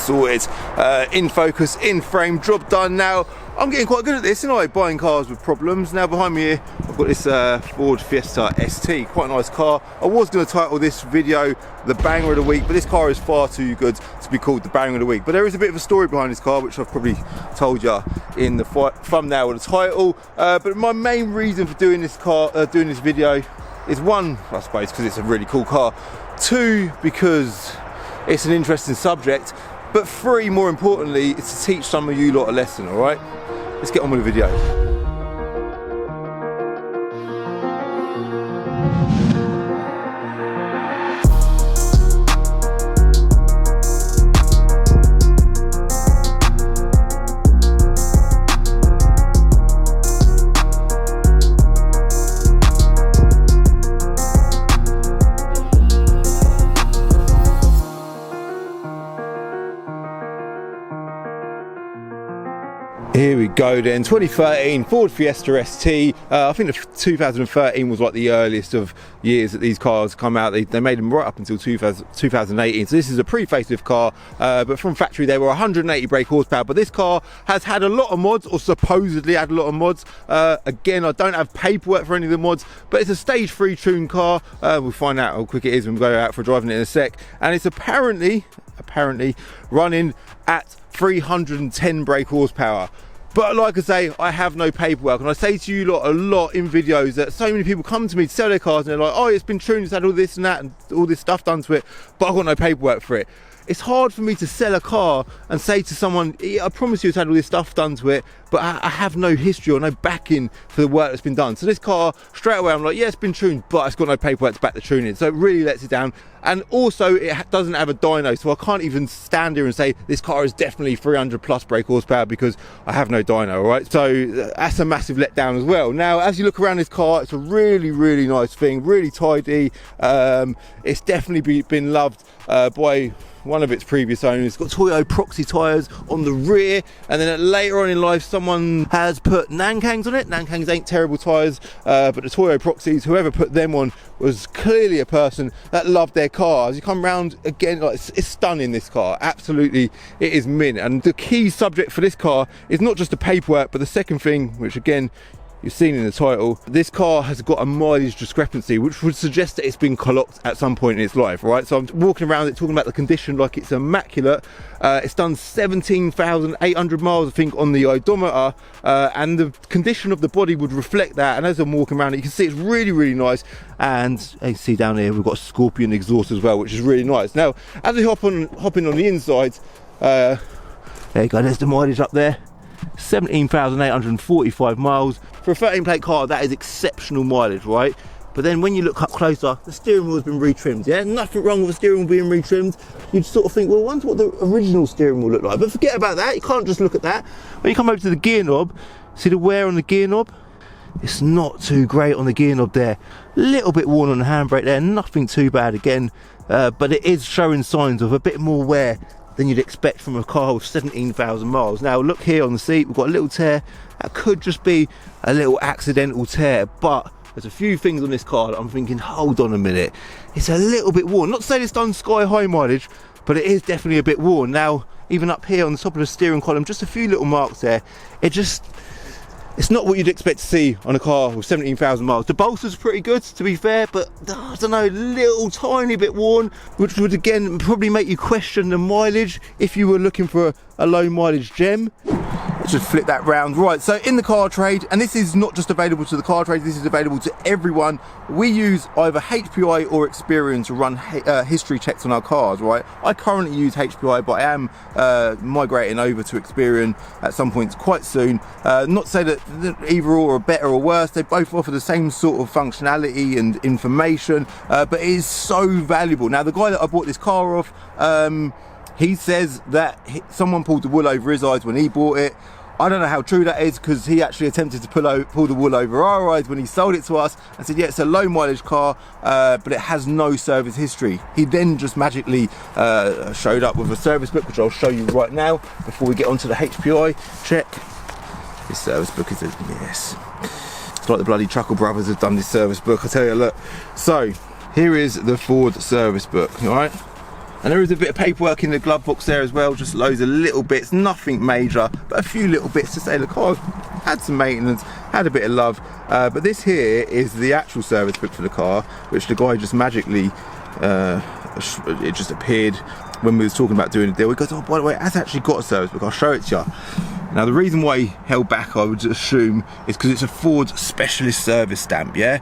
sorted, in focus, in frame, job done. Now I'm getting quite good at this, aren't I, buying cars with problems. Now behind me here I've got this Ford Fiesta ST, quite a nice car. I was going to title this video the banger of the week, but this car is far too good to be called the banger of the week. But there is a bit of a story behind this car, which I've probably told you in the thumbnail or the title. But my main reason for doing this video is one, I suppose, because it's a really cool car. Two, because it's an interesting subject. But three, more importantly, it's to teach some of you lot a lesson, all right? Let's get on with the video. Here we go then, 2013 Ford Fiesta ST. I think 2013 was like the earliest of years that these cars come out. They made them right up until 2018. So this is a pre-facelift car, but from factory they were 180 brake horsepower. But this car has had a lot of mods, or supposedly had a lot of mods. Again, I don't have paperwork for any of the mods, but it's a stage 3 tuned car. We'll find out how quick it is when we go out for driving it in a sec. And it's apparently running at 310 brake horsepower. But like I say, I have no paperwork, and I say to you lot a lot in videos that so many people come to me to sell their cars and they're like, oh, it's been tuned, it's had all this and that and all this stuff done to it, but I've got no paperwork for it. It's hard for me to sell a car and say to someone, I promise you it's had all this stuff done to it, but I have no history or no backing for the work that's been done. So this car, straight away I'm like, yeah, it's been tuned, but it's got no paperwork to back the tuning. So it really lets it down. And also it doesn't have a dyno, so I can't even stand here and say this car is definitely 300 plus brake horsepower because I have no dyno, all right? So that's a massive letdown as well. Now, as you look around this car, it's a really, really nice thing, really tidy. It's definitely been loved by one of its previous owners. It's got Toyo Proxy tyres on the rear, and then later on in life someone has put Nankangs on it. Nankangs ain't terrible tyres, but the Toyo Proxies, whoever put them on was clearly a person that loved their car. As you come round again, like, it's stunning, this car, absolutely, it is mint. And the key subject for this car is not just the paperwork, but the second thing, which again you've seen in the title, this car has got a mileage discrepancy, which would suggest that it's been clocked at some point in its life, right? So I'm walking around it talking about the condition like it's immaculate. It's done 17,800 miles, I think, on the odometer, and the condition of the body would reflect that. And as I'm walking around it, you can see it's really, really nice. And as you see down here, we've got a Scorpion exhaust as well, which is really nice. Now, as we hop in on the inside, there you go, there's the mileage up there. 17,845 miles. For a 13 plate car, that is exceptional mileage, right? But then when you look up closer, the steering wheel has been retrimmed, yeah? Nothing wrong with the steering wheel being retrimmed. You'd sort of think, well, I wonder what the original steering wheel looked like. But forget about that, you can't just look at that. When you come over to the gear knob, see the wear on the gear knob? It's not too great on the gear knob there. A little bit worn on the handbrake there, nothing too bad again. But it is showing signs of a bit more wear than you'd expect from a car with 17,000 miles. Now look here on the seat, we've got a little tear. That could just be a little accidental tear, but there's a few things on this car that I'm thinking, hold on a minute, it's a little bit worn. Not to say it's done sky high mileage, but it is definitely a bit worn. Now, even up here on the top of the steering column, just a few little marks there. It's not what you'd expect to see on a car with 17,000 miles. The bolster's pretty good, to be fair, but I don't know, a little tiny bit worn, which would again probably make you question the mileage if you were looking for a low mileage gem. Let's just flip that round. Right, so in the car trade, and this is not just available to the car trade, this is available to everyone. We use either HPI or Experian to run history checks on our cars, right? I currently use HPI, but I am migrating over to Experian at some point quite soon. Not to say that either or are better or worse, they both offer the same sort of functionality and information, but it is so valuable. Now, the guy that I bought this car off, he says that someone pulled the wool over his eyes when he bought it. I don't know how true that is, because he actually attempted to pull the wool over our eyes when he sold it to us and said, yeah, it's a low mileage car, but it has no service history. He then just magically showed up with a service book, which I'll show you right now before we get onto the HPI check. This service book is a yes. It's like the bloody Truckle Brothers have done this service book, I tell you. Look, so here is the Ford service book, all right? And there is a bit of paperwork in the glove box there as well, just loads of little bits, nothing major, but a few little bits to say the car had some maintenance, had a bit of love. But this here is the actual service book for the car, which the guy just magically, it just appeared when we was talking about doing a deal. He goes, oh, by the way, it has actually got a service book, I'll show it to you. Now the reason why he held back, I would assume, is because it's a Ford specialist service stamp, yeah?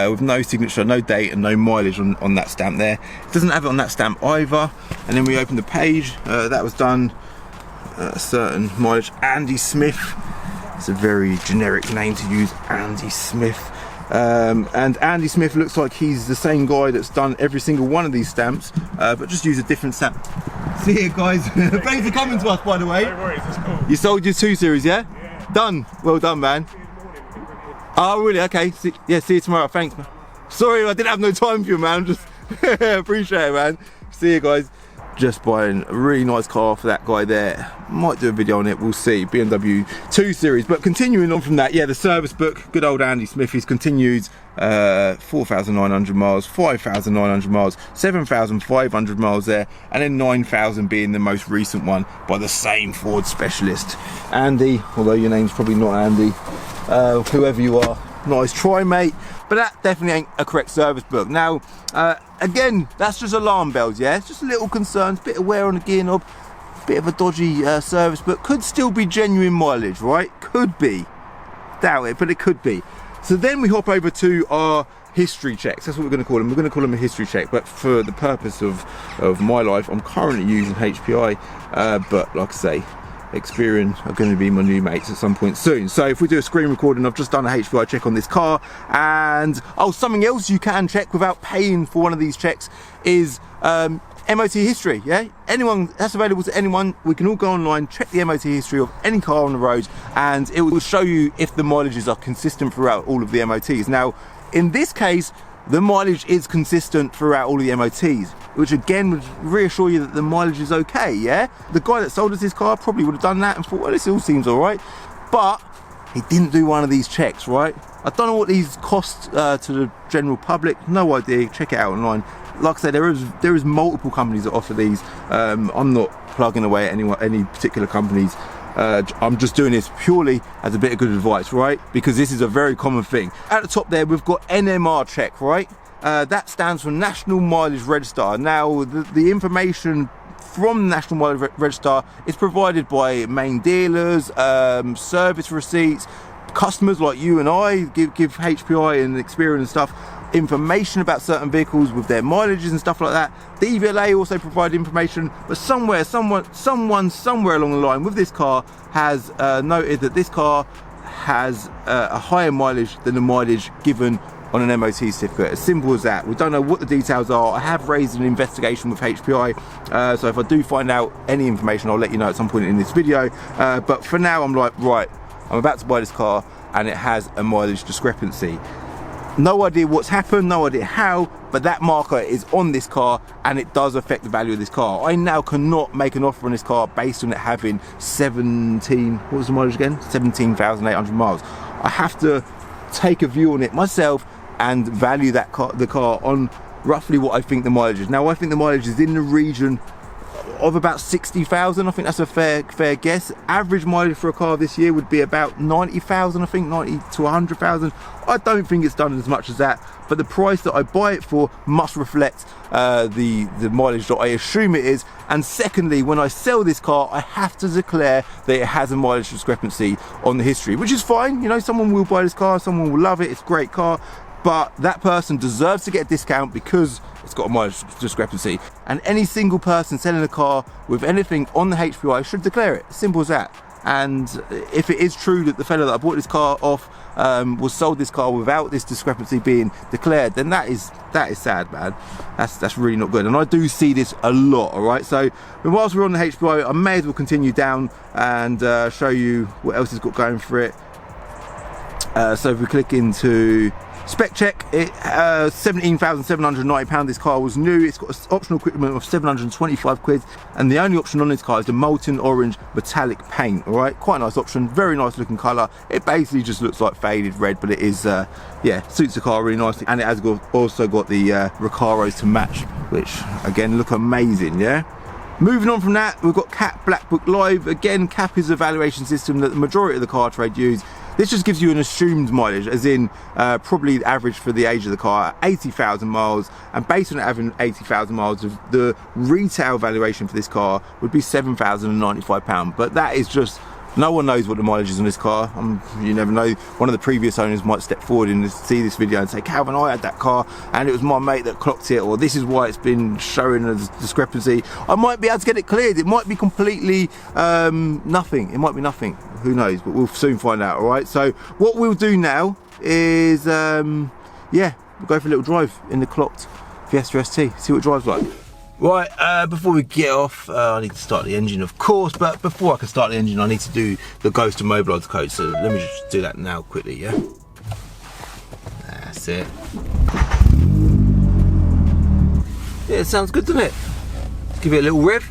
With no signature, no date and no mileage on that stamp there. It doesn't have it on that stamp either. And then we open the page, that was done a certain mileage, Andy Smith. It's a very generic name to use, Andy Smith. And Andy Smith looks like he's the same guy that's done every single one of these stamps, but just use a different stamp. See you guys. Thanks for coming to us, by the way. No worries, it's cool. You sold your 2 Series, yeah? Yeah. Done. Well done, man. Oh, really? Okay. See you tomorrow. Thanks, man. Sorry, I didn't have no time for you, man. Just appreciate it, man. See you guys. Just buying a really nice car for that guy there. Might do a video on it, we'll see. BMW 2 Series. But continuing on from that, yeah, the service book, good old Andy Smith, he's continued 4,900 miles, 5,900 miles, 7,500 miles there, and then 9,000 being the most recent one by the same Ford specialist. Andy, although your name's probably not Andy, whoever you are, nice try, mate. But that definitely ain't a correct service book. Now, again, that's just alarm bells, yeah? It's just little concerns, bit of wear on the gear knob, bit of a dodgy service book. Could still be genuine mileage, right? Could be. Doubt it, but it could be. So then we hop over to our history checks. That's what we're going to call them. We're going to call them a history check, but for the purpose of my life, I'm currently using HPI, but like I say, Experian are going to be my new mates at some point soon. So if we do a screen recording, I've just done a HPI check on this car, and something else you can check without paying for one of these checks is MOT history. Yeah, anyone, that's available to anyone. We can all go online, check the MOT history of any car on the road, and it will show you if the mileages are consistent throughout all of the MOTs. Now in this case, the mileage is consistent throughout all of the MOTs, which again would reassure you that the mileage is okay, yeah? The guy that sold us this car probably would have done that and thought, well, this all seems all right, but he didn't do one of these checks, right? I don't know what these cost to the general public, no idea, check it out online. Like I said, there is multiple companies that offer these. I'm not plugging away at any particular companies. I'm just doing this purely as a bit of good advice, right? Because this is a very common thing. At the top there, we've got NMR check, right? That stands for National Mileage Register. Now, the information from the National Mileage Register is provided by main dealers, service receipts, customers like you and I give HPI and Experian and stuff information about certain vehicles with their mileages and stuff like that. DVLA also provide information, but someone somewhere along the line with this car has noted that this car has a higher mileage than the mileage given on an MOT certificate. As simple as that. We don't know what the details are. I have raised an investigation with HPI, so if I do find out any information, I'll let you know at some point in this video. But for now, I'm like, right, I'm about to buy this car and it has a mileage discrepancy. No idea what's happened, no idea how, but that marker is on this car and it does affect the value of this car. I now cannot make an offer on this car based on it having 17 17,800 miles. I have to take a view on it myself and value the car on roughly what I think the mileage is. Now I think the mileage is in the region of about 60,000. I think that's a fair guess. Average mileage for a car this year would be about 90,000, I think, 90 to 100,000. I don't think it's done as much as that, but the price that I buy it for must reflect the mileage that I assume it is. And secondly, when I sell this car, I have to declare that it has a mileage discrepancy on the history, which is fine. You know, someone will buy this car, someone will love it, it's a great car, but that person deserves to get a discount because it's got a mileage discrepancy. And any single person selling a car with anything on the HPI should declare it. Simple as that. And if it is true that the fellow that I bought this car off was sold this car without this discrepancy being declared, then that is sad, man. That's really not good. And I do see this a lot, all right? So whilst we're on the HPI, I may as well continue down and show you what else it's got going for it. So if we click into Spec check, it £17,790. This car was new. It's got an optional equipment of 725 quid, and the only option on this car is the molten orange metallic paint. All right, quite a nice option, very nice looking colour. It basically just looks like faded red, but it is yeah, suits the car really nicely, and it has also got the Recaros to match, which again look amazing. Yeah. Moving on from that, we've got CAP Black Book Live. Again, CAP is a valuation system that the majority of the car trade use. This just gives you an assumed mileage, as in probably the average for the age of the car, 80,000 miles, and based on having 80,000 miles, the retail valuation for this car would be £7,095. But that is just, no one knows what the mileage is on this car. You never know. One of the previous owners might step forward and see this video and say, Calvin, I had that car and it was my mate that clocked it, or this is why it's been showing a discrepancy. I might be able to get it cleared. It might be completely nothing. It might be nothing. Who knows? But we'll soon find out. All right. So what we'll do now is, yeah, we'll go for a little drive in the clocked Fiesta ST. See what it drives like. Right, before we get off, I need to start the engine, of course, but before I can start the engine, I need to do the Ghost of Mobilize code, so let me just do that now quickly, yeah? That's it. Yeah, it sounds good, doesn't it? Let's give it a little rev.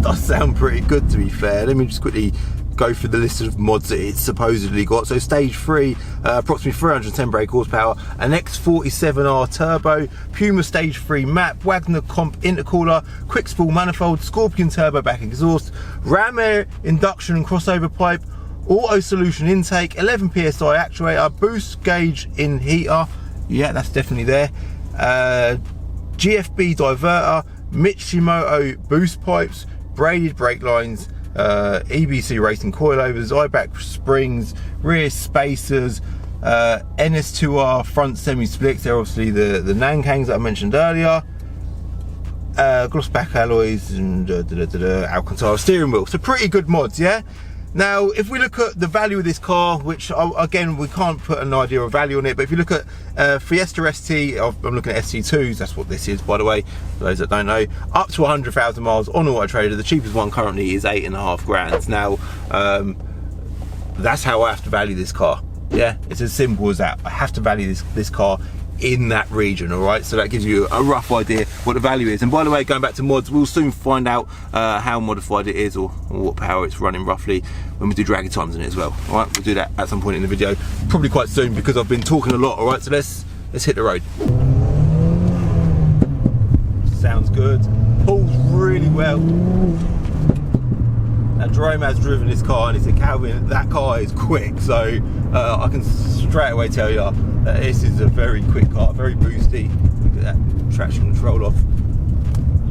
Does sound pretty good, to be fair. Let me just quickly go through the list of mods that it's supposedly got. So stage 3, approximately 310 brake horsepower, an X47R turbo, Puma stage 3 map, Wagner comp intercooler, quick spool manifold, Scorpion turbo back exhaust, ram air induction and crossover pipe, auto solution intake, 11 psi actuator, boost gauge in heater, yeah, that's definitely there, GFB diverter, Mitsumoto boost pipes, braided brake lines, EBC racing coilovers, IBAC springs, rear spacers, NS2R front semi-splits. They're obviously the Nankangs that I mentioned earlier. Gloss back alloys and Alcantara steering wheel. So pretty good mods, yeah? Now, if we look at the value of this car, which again, we can't put an idea of value on it, but if you look at Fiesta ST, I'm looking at ST2s, that's what this is, by the way, for those that don't know, up to 100,000 miles on Auto Trader. The cheapest one currently is 8.5 grand. Now, that's how I have to value this car. Yeah, it's as simple as that. I have to value this car in that region, all right? So that gives you a rough idea what the value is. And by the way, going back to mods, we'll soon find out how modified it is, or what power it's running roughly when we do dragging times in it as well. All right, we'll do that at some point in the video, probably quite soon, because I've been talking a lot. All right, so let's hit the road. Sounds good, pulls really well. Now Jerome has driven this car and he said, Calvin, that car is quick, so I can straight away tell you that this is a very quick car, very boosty. Look at that traction control off.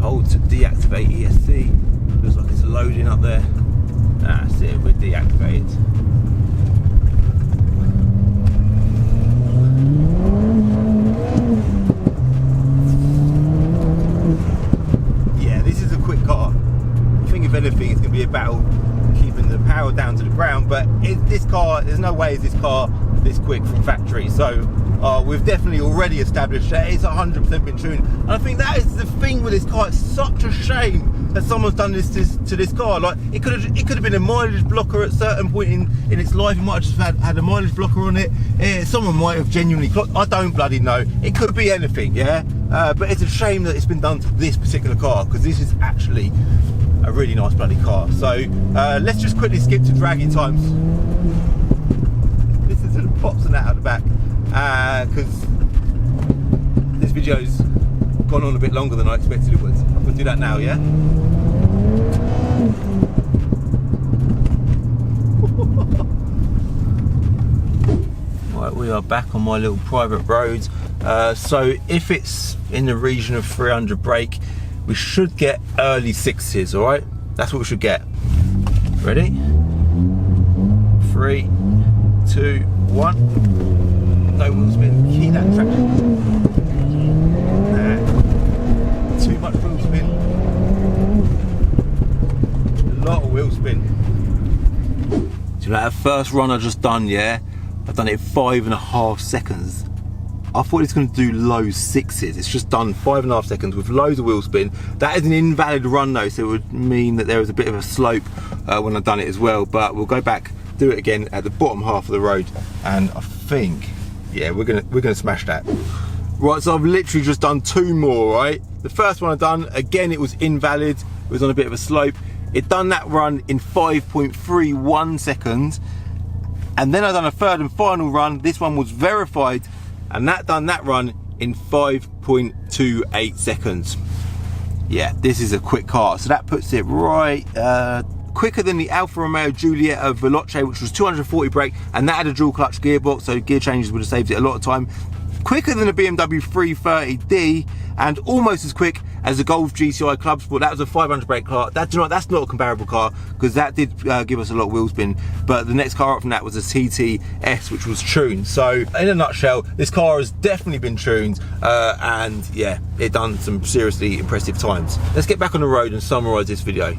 Hold to deactivate ESC. Looks like it's loading up there. That's it, we'll deactivate it. Yeah, this is a quick car. I think if anything, it's going to be a battle keeping the power down to the ground, but this car, there's no way this car this quick from factory. So we've definitely already established that it's 100% been tuned, and I think that is the thing with this car. It's such a shame that someone's done this to this car. Like, it could have been a mileage blocker at a certain point in its life. It might have just had a mileage blocker on it. Someone might have genuinely clocked. I don't bloody know. It could be anything, yeah. But it's a shame that it's been done to this particular car, because this is actually a really nice bloody car. So let's just quickly skip to dragging times. Listen to the pops and that out the back, because this video's gone on a bit longer than I expected it would. We'll do that now, yeah? Right, we are back on my little private road. So if it's in the region of 300 brake, we should get early 60s, all right? That's what we should get. Ready? 3, 2, 1. No wheel spin. Key that traction. Nah. Too much wheel spin. A lot of wheel spin. Do you know that first run I just done, yeah? I've done it 5.5 seconds. I thought it's going to do low 6s. It's just done 5.5 seconds with loads of wheel spin. That is an invalid run though, so it would mean that there was a bit of a slope when I've done it as well. But we'll go back, do it again at the bottom half of the road, and I think, yeah, we're gonna smash that. Right, so I've literally just done 2 more, right? The first one I've done, again, it was invalid. It was on a bit of a slope. It done that run in 5.31 seconds. And then I've done a third and final run. This one was verified, and that done that run in 5.28 seconds. Yeah, this is a quick car. So that puts it right, quicker than the Alfa Romeo Giulietta Veloce, which was 240 brake, and that had a dual clutch gearbox, so gear changes would have saved it a lot of time. Quicker than a BMW 330D, and almost as quick as the Golf GTI Club Sport. That was a 500 brake car. That's not a comparable car, because that did give us a lot of wheel spin. But the next car up from that was a TTS, which was tuned. So in a nutshell, this car has definitely been tuned, and yeah, it done some seriously impressive times. Let's get back on the road and summarize this video.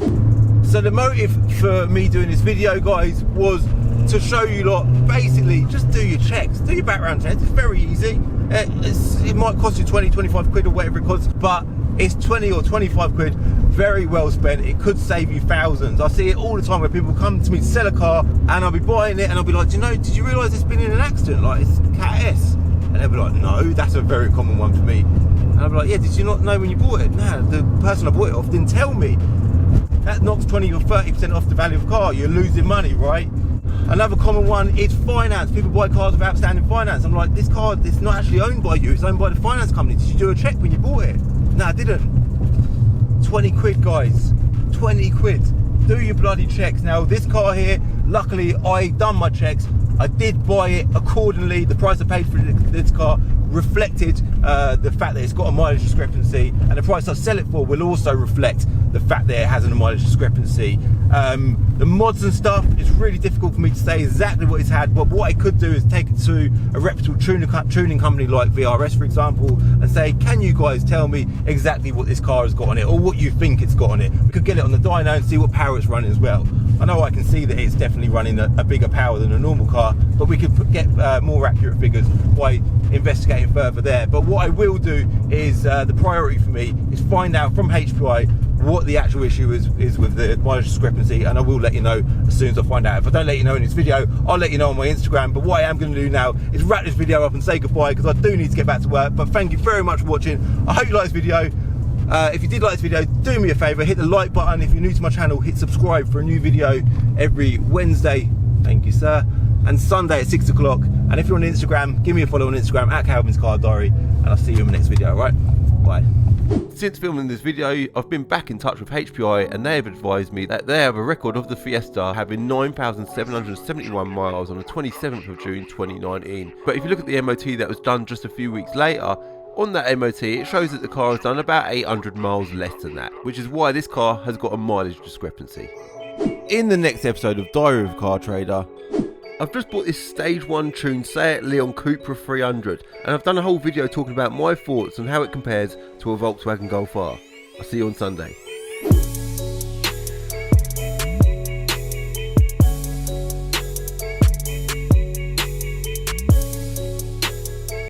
So the motive for me doing this video, guys, was to show you lot, basically, just do your checks, do your background checks. It's very easy. It might cost you 20, 25 quid or whatever it costs, but it's 20 or 25 quid, very well spent. It could save you thousands. I see it all the time where people come to me to sell a car, and I'll be buying it and I'll be like, do you know, did you realise it's been in an accident? Like, it's Cat S. And they'll be like, no, that's a very common one for me. And I'll be like, yeah, did you not know when you bought it? No, the person I bought it off didn't tell me. That knocks 20 or 30% off the value of the car. You're losing money, right? Another common one is finance. People buy cars with outstanding finance. I'm like, this car is not actually owned by you, it's owned by the finance company. Did you do a check when you bought it? No, I didn't. 20 quid, guys. 20 quid. Do your bloody checks. Now, this car here, luckily, I done my checks. I did buy it accordingly. The price I paid for this car reflected the fact that it's got a mileage discrepancy, and the price I sell it for will also reflect the fact that it has a mileage discrepancy. The mods and stuff, it's really difficult for me to say exactly what it's had, but what I could do is take it to a reputable tuning company like VRS, for example, and say, can you guys tell me exactly what this car has got on it, or what you think it's got on it? We could get it on the dyno and see what power it's running as well. I know I can see that it's definitely running a bigger power than a normal car, but we could get more accurate figures by investigating further there. But what I will do is, the priority for me is find out from HPI what the actual issue is with the mileage discrepancy, and I will let you know as soon as I find out. If I don't let you know in this video, I'll let you know on my Instagram. But what I am going to do now is wrap this video up and say goodbye, because I do need to get back to work. But thank you very much for watching. I hope you like this video. If you did like this video, do me a favour, hit the like button. If you're new to my channel, hit subscribe for a new video every Wednesday, thank you sir, and Sunday at 6 o'clock. And if you're on Instagram, give me a follow on Instagram at Calvin's Car Diary, and I'll see you in the next video, alright? Bye. Since filming this video, I've been back in touch with HPI, and they have advised me that they have a record of the Fiesta having 9,771 miles on the 27th of June 2019. But if you look at the MOT that was done just a few weeks later, on that MOT it shows that the car has done about 800 miles less than that, which is why this car has got a mileage discrepancy. In the next episode of Diary of a Car Trader, I've just bought this Stage 1 tuned Seat Leon Cupra 300, and I've done a whole video talking about my thoughts on how it compares to a Volkswagen Golf R. I'll see you on Sunday.